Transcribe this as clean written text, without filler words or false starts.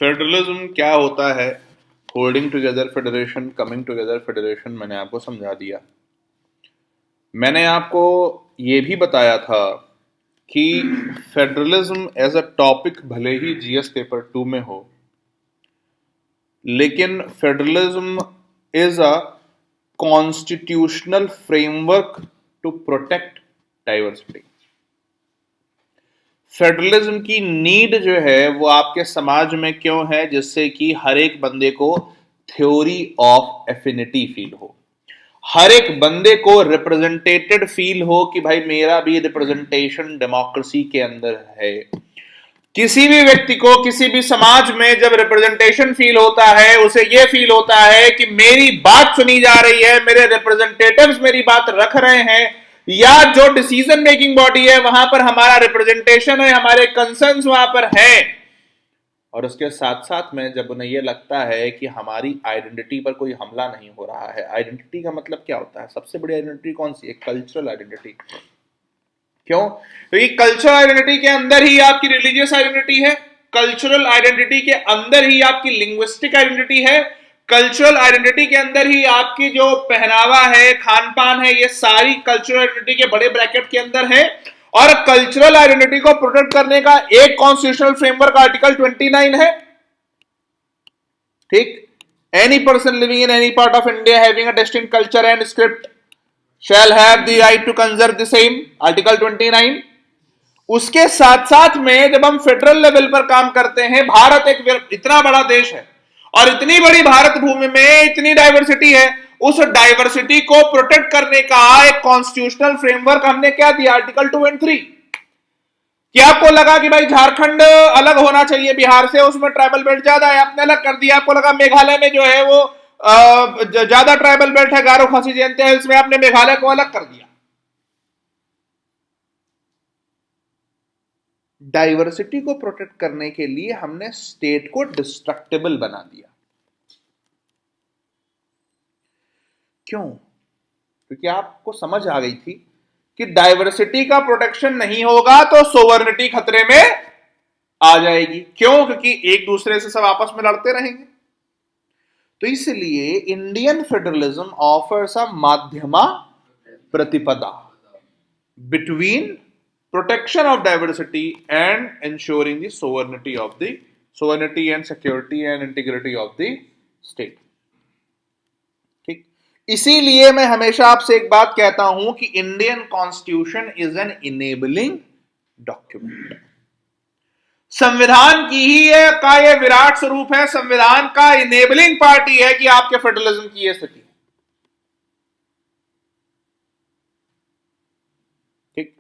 Federalism क्या होता है, holding together federation, coming together federation, मैंने आपको समझा दिया। मैंने आपको ये भी बताया था कि फेडरलिज्म एज अ टॉपिक भले ही जीएस पेपर 2 में हो, लेकिन federalism is a constitutional framework to protect diversity. Federalism की नीड जो है वो आपके समाज में क्यों है, जिससे कि हर एक बंदे को थ्योरी ऑफ एफिनिटी फील हो, हर एक बंदे को रिप्रेजेंटेटेड फील हो कि भाई मेरा भी रिप्रेजेंटेशन डेमोक्रेसी के अंदर है। किसी भी व्यक्ति को किसी भी समाज में जब रिप्रेजेंटेशन फील होता है, उसे यह फील होता है कि मेरी बात सुनी जा रही है, मेरे रिप्रेजेंटेटिव्स मेरी बात रख रहे हैं, या जो डिसीजन मेकिंग बॉडी है वहां पर हमारा रिप्रेजेंटेशन है, हमारे कंसर्न्स वहां पर है। और उसके साथ साथ में जब उन्हें यह लगता है कि हमारी आइडेंटिटी पर कोई हमला नहीं हो रहा है। आइडेंटिटी का मतलब क्या होता है? सबसे बड़ी आइडेंटिटी कौन सी है? Cultural identity. क्यों? क्योंकि कल्चरल आइडेंटिटी के अंदर ही आपकी रिलीजियस आइडेंटिटी है, कल्चरल आइडेंटिटी के अंदर ही आपकी लिंग्विस्टिक आइडेंटिटी है, कल्चरल आइडेंटिटी के अंदर ही आपकी जो पहनावा है, खान पान है, ये सारी कल्चरल आइडेंटिटी के बड़े ब्रैकेट के अंदर है। और कल्चरल आइडेंटिटी को प्रोटेक्ट करने का एक कॉन्स्टिट्यूशनल फ्रेमवर्क आर्टिकल 29 है। ठीक, any person living in any part of India having a distinct culture and script shall have the right to conserve the same, article 29। उसके साथ साथ में जब हम फेडरल लेवल पर काम करते हैं, भारत एक इतना बड़ा देश है और इतनी बड़ी भारत भूमि में इतनी डाइवर्सिटी है, उस डाइवर्सिटी को प्रोटेक्ट करने का एक कॉन्स्टिट्यूशनल फ्रेमवर्क हमने क्या दिया? Article 2 and 3। क्या आपको लगा कि भाई झारखंड अलग होना चाहिए बिहार से, उसमें ट्राइबल बेल्ट ज्यादा है, आपने अलग कर दिया। आपको लगा मेघालय में जो है वो ज्यादा ट्राइबल बेल्ट है, गारो खासी जयंती है, इसमें आपने मेघालय को अलग कर दिया। डाइवर्सिटी को प्रोटेक्ट करने के लिए हमने स्टेट को डिस्ट्रक्टेबल बना दिया। क्यों? क्योंकि आपको समझ आ गई थी कि डाइवर्सिटी का प्रोटेक्शन नहीं होगा तो सोवर्निटी खतरे में आ जाएगी। क्यों? क्योंकि एक दूसरे से सब आपस में लड़ते रहेंगे। तो इसलिए इंडियन फेडरलिज्म ऑफर्स अ माध्यमा प्रतिपदा between protection of diversity and ensuring the sovereignty and security and integrity of the state। ठीक, इसीलिए मैं हमेशा आपसे एक बात कहता हूं कि Indian constitution is an enabling document. संविधान की ही का ये विराट स्वरूप है, संविधान का इनेबलिंग पार्टी है कि आपके फेडरलिज्म की ये स्थिति। ठीक,